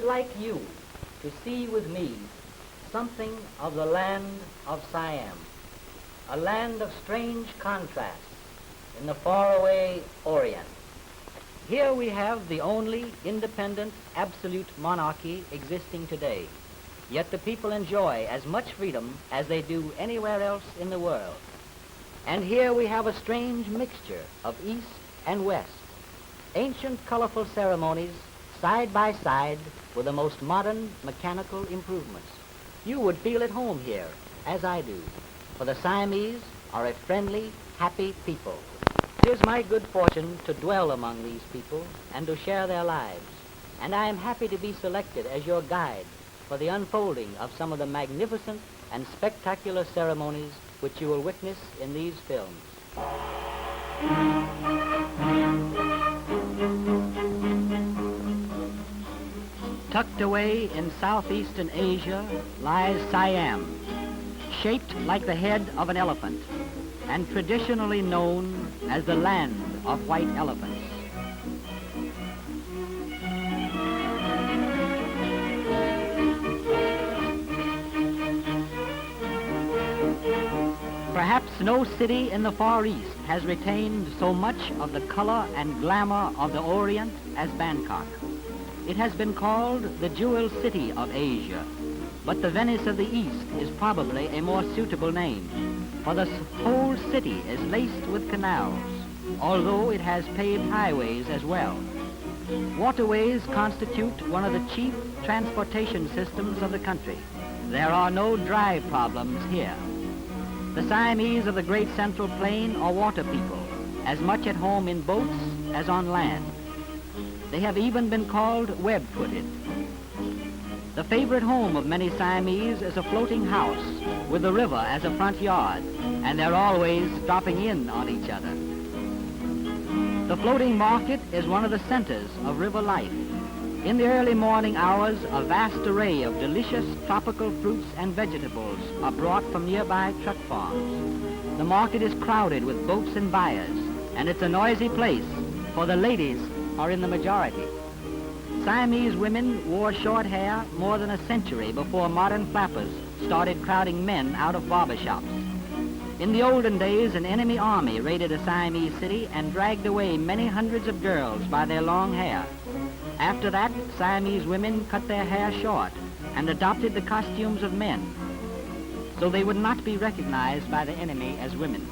Like you to see with me something of the land of Siam, a land of strange contrasts in the faraway Orient. Here we have the only independent, absolute monarchy existing today, yet the people enjoy as much freedom as they do anywhere else in the world. And here we have a strange mixture of East and West, ancient colorful ceremonies side by side with the most modern mechanical improvements. You would feel at home here, as I do, for the Siamese are a friendly, happy people. It is my good fortune to dwell among these people and to share their lives, and I am happy to be selected as your guide for the unfolding of some of the magnificent and spectacular ceremonies which you will witness in these films. Tucked away in southeastern Asia lies Siam, shaped like the head of an elephant, and traditionally known as the land of white elephants. Perhaps no city in the Far East has retained so much of the color and glamour of the Orient as Bangkok. It has been called the Jewel City of Asia, but the Venice of the East is probably a more suitable name, for the whole city is laced with canals, although it has paved highways as well. Waterways constitute one of the chief transportation systems of the country. There are no drive problems here. The Siamese of the Great Central Plain are water people, as much at home in boats as on land. They have even been called web-footed. The favorite home of many Siamese is a floating house with the river as a front yard, and they're always dropping in on each other. The floating market is one of the centers of river life. In the early morning hours, a vast array of delicious tropical fruits and vegetables are brought from nearby truck farms. The market is crowded with boats and buyers, and it's a noisy place, for the ladies are in the majority. Siamese women wore short hair more than a century before modern flappers started crowding men out of barbershops. In the olden days, an enemy army raided a Siamese city and dragged away many hundreds of girls by their long hair. After that, Siamese women cut their hair short and adopted the costumes of men, so they would not be recognized by the enemy as women.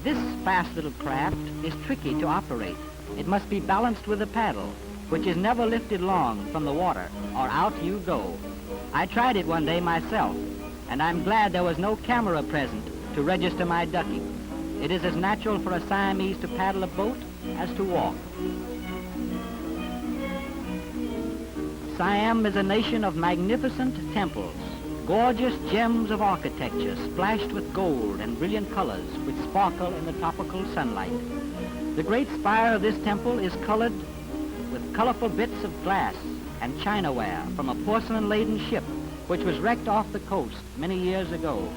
This fast little craft is tricky to operate. It must be balanced with a paddle, which is never lifted long from the water, or out you go. I tried it one day myself, and I'm glad there was no camera present to register my ducking. It is as natural for a Siamese to paddle a boat as to walk. Siam is a nation of magnificent temples, gorgeous gems of architecture splashed with gold and brilliant colors which sparkle in the tropical sunlight. The great spire of this temple is colored with colorful bits of glass and chinaware from a porcelain-laden ship which was wrecked off the coast many years ago.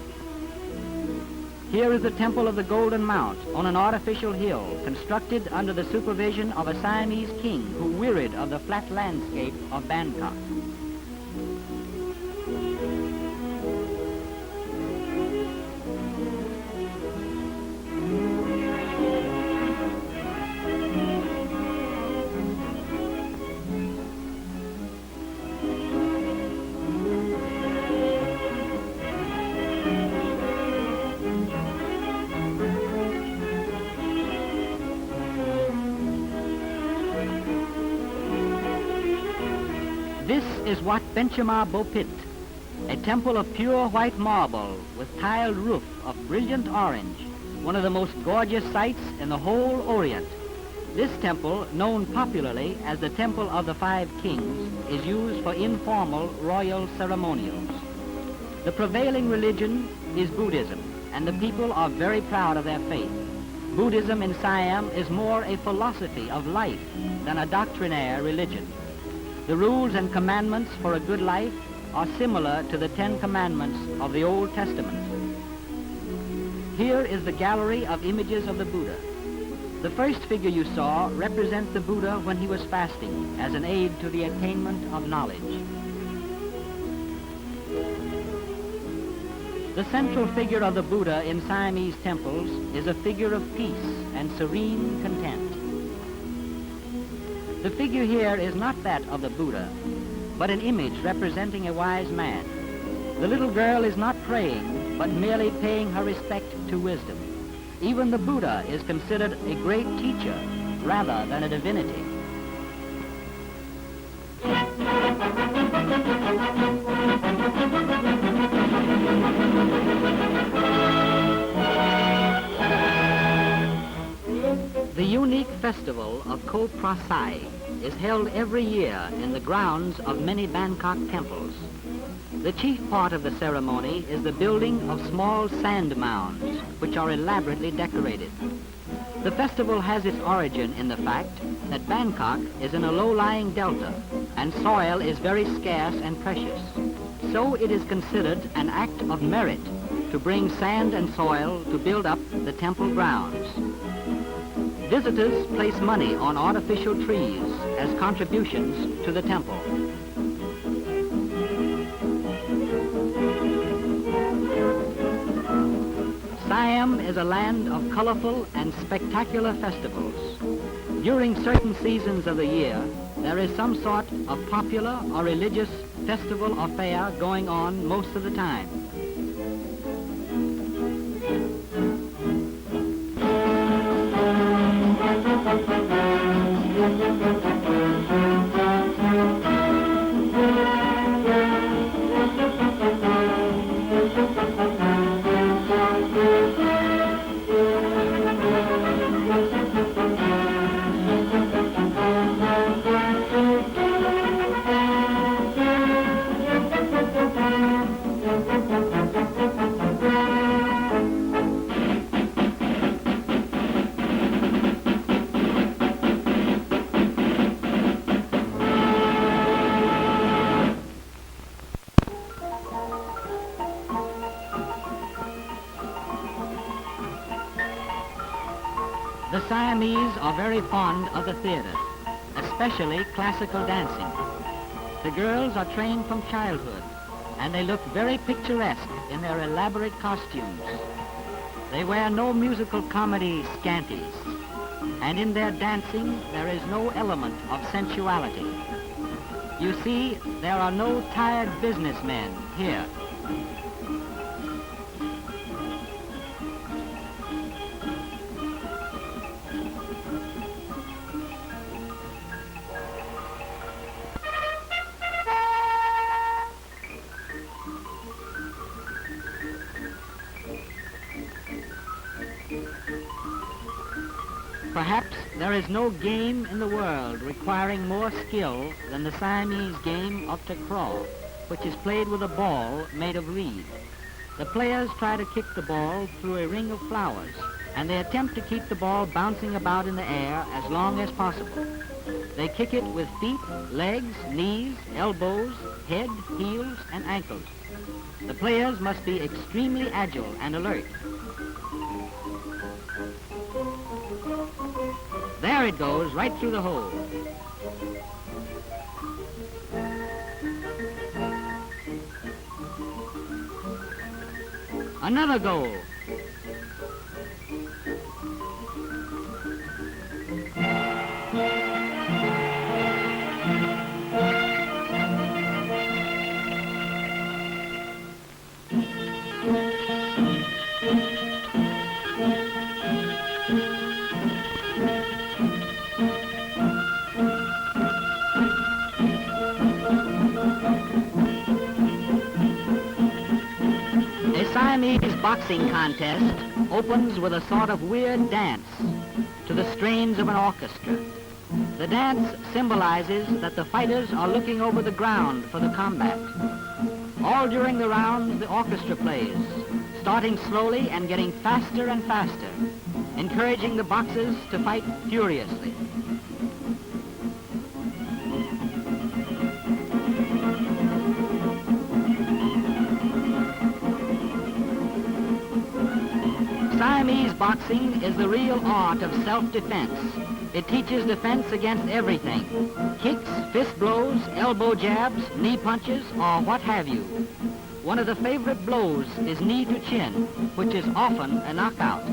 Here is the Temple of the Golden Mount on an artificial hill constructed under the supervision of a Siamese king who wearied of the flat landscape of Bangkok. is Wat Benchama Bopit, a temple of pure white marble with tiled roof of brilliant orange, one of the most gorgeous sights in the whole Orient. This temple, known popularly as the Temple of the Five Kings, is used for informal royal ceremonials. The prevailing religion is Buddhism, and the people are very proud of their faith. Buddhism in Siam is more a philosophy of life than a doctrinaire religion. The rules and commandments for a good life are similar to the 10 Commandments of the Old Testament. Here is the gallery of images of the Buddha. The first figure you saw represents the Buddha when he was fasting as an aid to the attainment of knowledge. The central figure of the Buddha in Siamese temples is a figure of peace and serene content. The figure here is not that of the Buddha, but an image representing a wise man. The little girl is not praying, but merely paying her respect to wisdom. Even the Buddha is considered a great teacher rather than a divinity. The unique festival of Ko Prasai is held every year in the grounds of many Bangkok temples. The chief part of the ceremony is the building of small sand mounds, which are elaborately decorated. The festival has its origin in the fact that Bangkok is in a low-lying delta, and soil is very scarce and precious. So it is considered an act of merit to bring sand and soil to build up the temple grounds. Visitors place money on artificial trees as contributions to the temple. Siam is a land of colorful and spectacular festivals. During certain seasons of the year, there is some sort of popular or religious festival or fair going on most of the time. The Siamese are very fond of the theater, especially classical dancing. The girls are trained from childhood, and they look very picturesque in their elaborate costumes. They wear no musical comedy scanties, and in their dancing there is no element of sensuality. You see, there are no tired businessmen here. Perhaps there is no game in the world requiring more skill than the Siamese game of takraw, which is played with a ball made of reed. The players try to kick the ball through a ring of flowers, and they attempt to keep the ball bouncing about in the air as long as possible. They kick it with feet, legs, knees, elbows, head, heels, and ankles. The players must be extremely agile and alert. There it goes, right through the hole. Another goal. Siamese boxing contest opens with a sort of weird dance to the strains of an orchestra. The dance symbolizes that the fighters are looking over the ground for the combat. All during the round, the orchestra plays, starting slowly and getting faster and faster, encouraging the boxers to fight furiously. Siamese boxing is the real art of self-defense. It teaches defense against everything. Kicks, fist blows, elbow jabs, knee punches, or what have you. One of the favorite blows is knee to chin, which is often a knockout.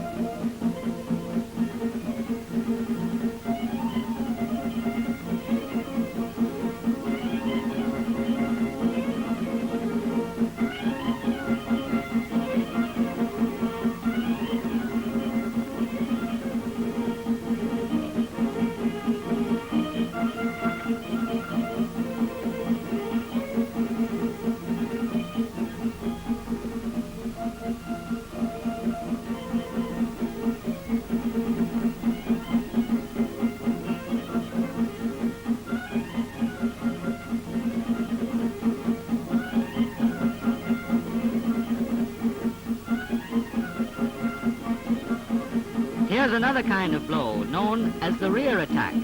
Here's another kind of blow known as the rear attack.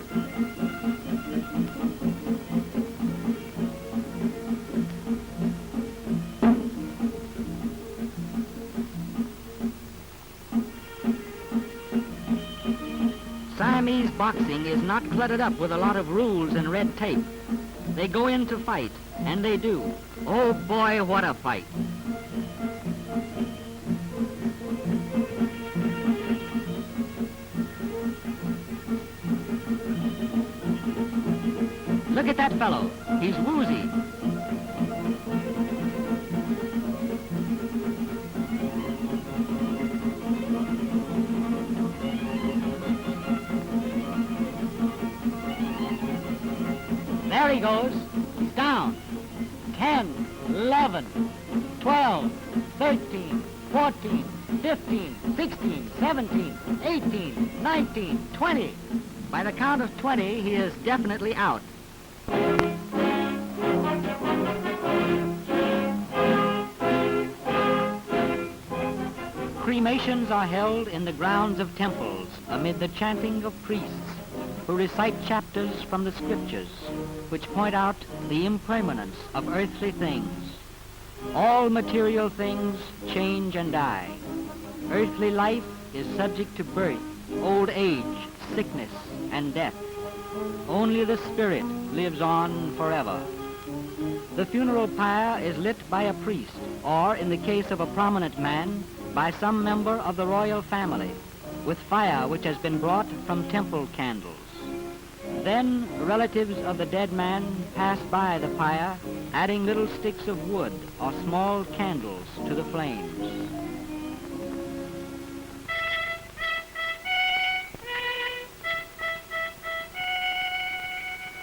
Siamese boxing is not cluttered up with a lot of rules and red tape. They go in to fight, and they do. Oh boy, what a fight. Look at that fellow. He's woozy. There he goes. He's down. 10, 11, 12, 13, 14, 15, 16, 17, 18, 19, 20. By the count of 20, he is definitely out. Cremations are held in the grounds of temples amid the chanting of priests who recite chapters from the scriptures which point out the impermanence of earthly things. All material things change and die. Earthly life is subject to birth, old age, sickness, and death. Only the spirit lives on forever. The funeral pyre is lit by a priest, or in the case of a prominent man, by some member of the royal family, with fire which has been brought from temple candles. Then relatives of the dead man pass by the pyre, adding little sticks of wood or small candles to the flames.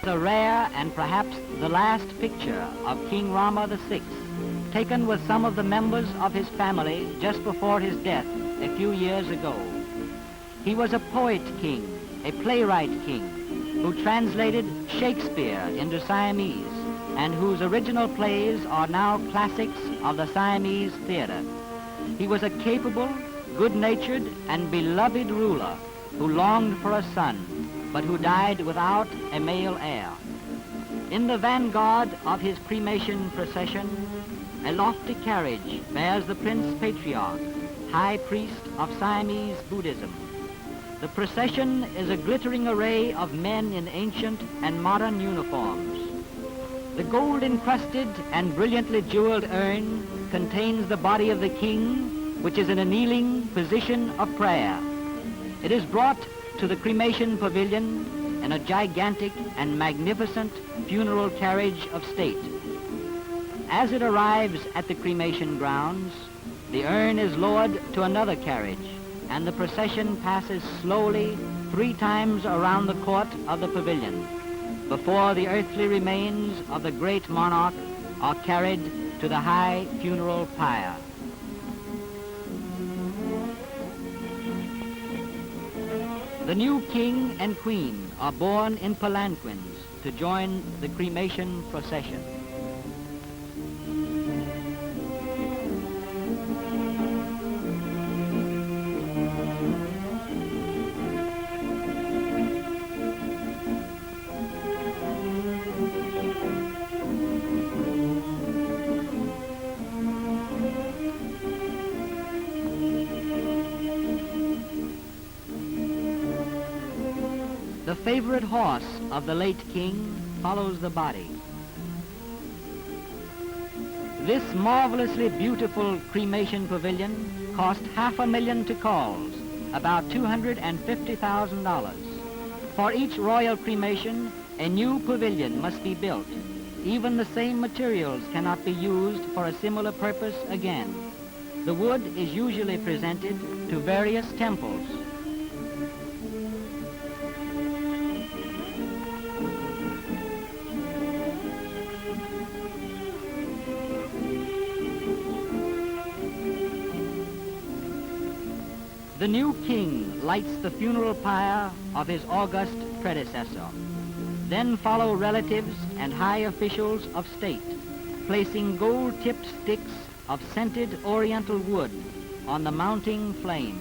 The rare and perhaps the last picture of King Rama VI, taken with some of the members of his family just before his death a few years ago. He was a poet king, a playwright king, who translated Shakespeare into Siamese and whose original plays are now classics of the Siamese theater. He was a capable, good-natured, and beloved ruler who longed for a son, but who died without a male heir. In the vanguard of his cremation procession, a lofty carriage bears the Prince Patriarch, High Priest of Siamese Buddhism. The procession is a glittering array of men in ancient and modern uniforms. The gold-encrusted and brilliantly jeweled urn contains the body of the king, which is in a kneeling position of prayer. It is brought to the cremation pavilion in a gigantic and magnificent funeral carriage of state. As it arrives at the cremation grounds, the urn is lowered to another carriage, and the procession passes slowly 3 times around the court of the pavilion before the earthly remains of the great monarch are carried to the high funeral pyre. The new king and queen are borne in palanquins to join the cremation procession. The favorite horse of the late king follows the body. This marvelously beautiful cremation pavilion cost $500,000 to Calls, about $250,000. For each royal cremation, a new pavilion must be built. Even the same materials cannot be used for a similar purpose again. The wood is usually presented to various temples. The new king lights the funeral pyre of his august predecessor. Then follow relatives and high officials of state, placing gold-tipped sticks of scented oriental wood on the mounting flames.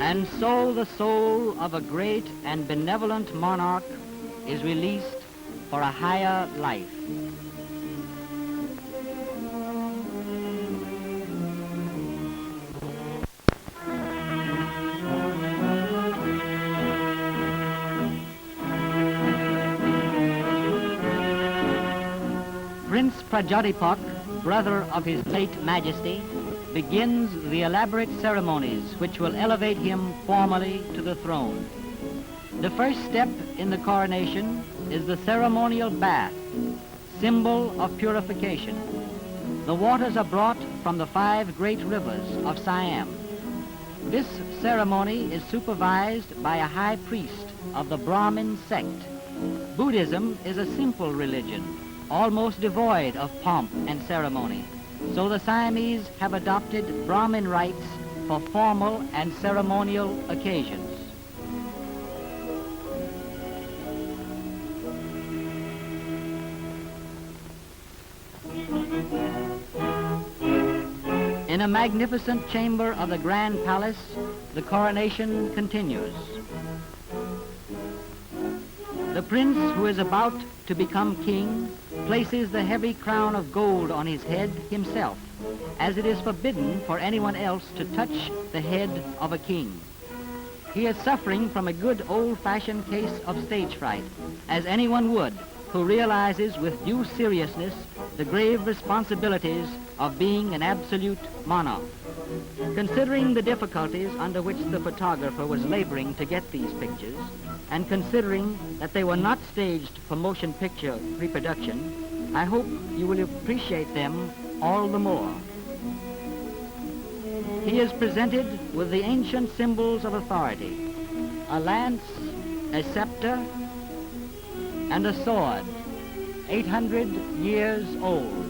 And so the soul of a great and benevolent monarch is released for a higher life. Prince Prajadhipok, brother of His late Majesty, begins the elaborate ceremonies which will elevate him formally to the throne. The first step in the coronation is the ceremonial bath, symbol of purification. The waters are brought from the 5 great rivers of Siam. This ceremony is supervised by a high priest of the Brahmin sect. Buddhism is a simple religion, almost devoid of pomp and ceremony. So the Siamese have adopted Brahmin rites for formal and ceremonial occasions. In a magnificent chamber of the Grand Palace, the coronation continues. The prince who is about to become king places the heavy crown of gold on his head himself, as it is forbidden for anyone else to touch the head of a king. He is suffering from a good old-fashioned case of stage fright, as anyone would who realizes with due seriousness the grave responsibilities of being an absolute monarch. Considering the difficulties under which the photographer was laboring to get these pictures, and considering that they were not staged for motion picture reproduction, I hope you will appreciate them all the more. He is presented with the ancient symbols of authority: a lance, a scepter, and a sword, 800 years old.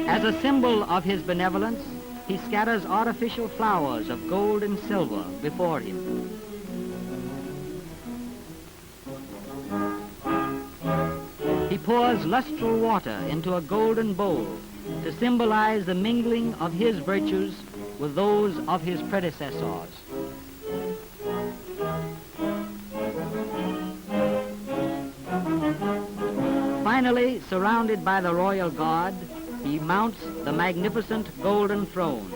As a symbol of his benevolence, he scatters artificial flowers of gold and silver before him. He pours lustral water into a golden bowl to symbolize the mingling of his virtues with those of his predecessors. Finally, surrounded by the royal guard, he mounts the magnificent golden throne.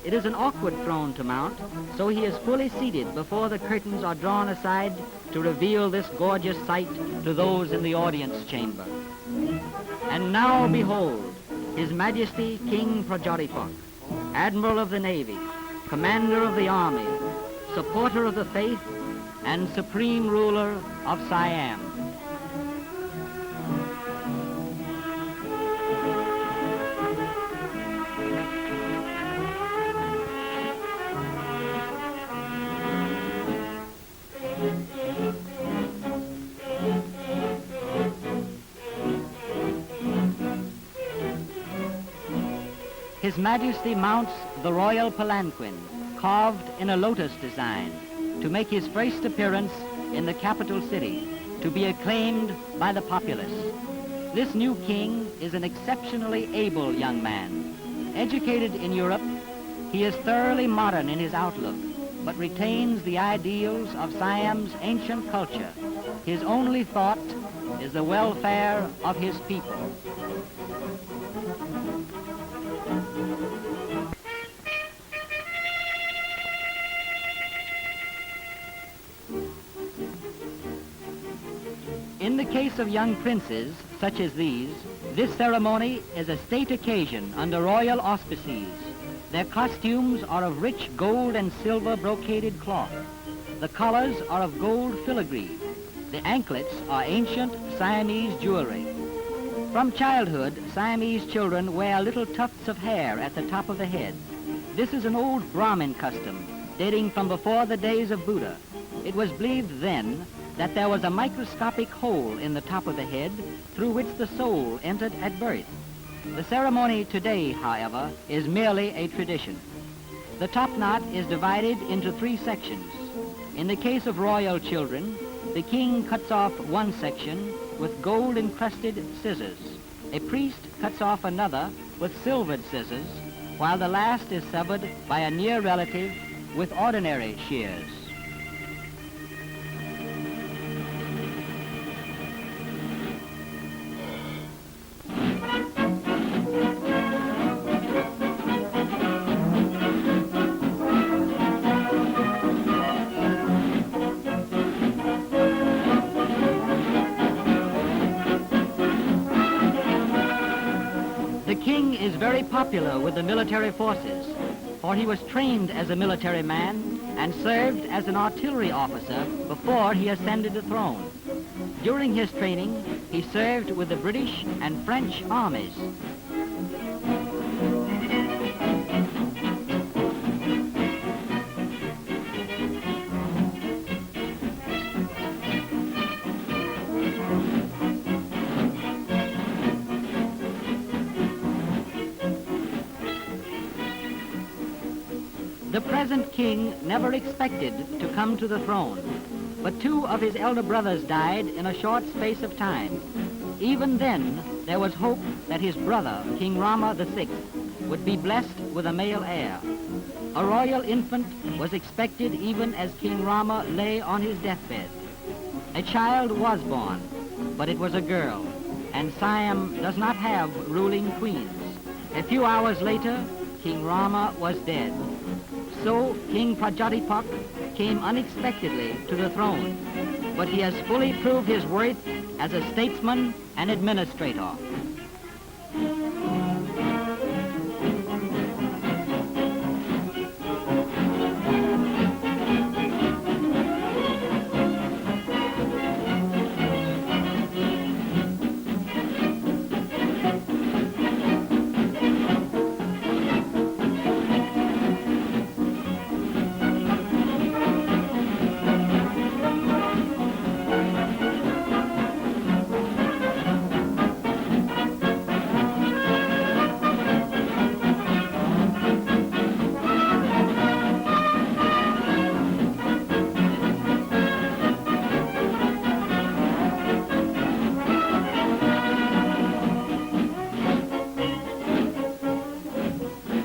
It is an awkward throne to mount, so he is fully seated before the curtains are drawn aside to reveal this gorgeous sight to those in the audience chamber. And now behold, His Majesty King Prajadhipok, Admiral of the Navy, Commander of the Army, supporter of the faith, and supreme ruler of Siam. His Majesty mounts the royal palanquin, carved in a lotus design, to make his first appearance in the capital city, to be acclaimed by the populace. This new king is an exceptionally able young man. Educated in Europe, he is thoroughly modern in his outlook, but retains the ideals of Siam's ancient culture. His only thought is the welfare of his people. In the case of young princes, such as these, this ceremony is a state occasion under royal auspices. Their costumes are of rich gold and silver brocaded cloth. The collars are of gold filigree. The anklets are ancient Siamese jewelry. From childhood, Siamese children wear little tufts of hair at the top of the head. This is an old Brahmin custom, dating from before the days of Buddha. It was believed then that there was a microscopic hole in the top of the head through which the soul entered at birth. The ceremony today, however, is merely a tradition. The top knot is divided into 3 sections. In the case of royal children, the king cuts off one section with gold-encrusted scissors. A priest cuts off another with silvered scissors, while the last is severed by a near relative with ordinary shears. The king is very popular with the military forces, for he was trained as a military man and served as an artillery officer before he ascended the throne. During his training, he served with the British and French armies. The present king never expected to come to the throne, but 2 of his elder brothers died in a short space of time. Even then, there was hope that his brother, King Rama VI, would be blessed with a male heir. A royal infant was expected even as King Rama lay on his deathbed. A child was born, but it was a girl, and Siam does not have ruling queens. A few hours later, King Rama was dead. So King Prajadhipok came unexpectedly to the throne, but he has fully proved his worth as a statesman and administrator.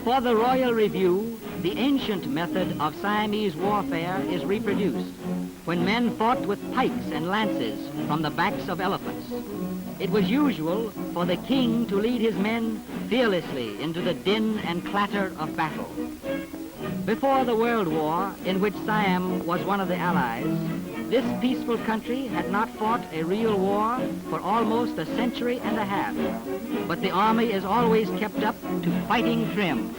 For the Royal Review, the ancient method of Siamese warfare is reproduced, when men fought with pikes and lances from the backs of elephants. It was usual for the king to lead his men fearlessly into the din and clatter of battle. Before the World War, in which Siam was one of the allies, this peaceful country had not fought a real war for almost a century and a half, but the army is always kept up to fighting trim.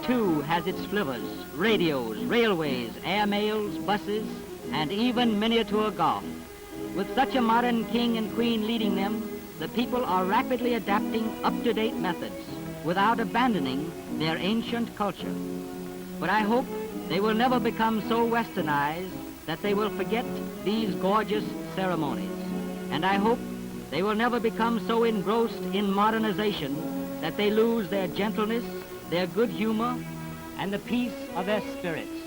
too has its flivvers, radios, railways, air mails, buses, and even miniature golf. With such a modern king and queen leading them, the people are rapidly adapting up-to-date methods without abandoning their ancient culture. But I hope they will never become so westernized that they will forget these gorgeous ceremonies. And I hope they will never become so engrossed in modernization that they lose their gentleness, their good humor, and the peace of their spirits.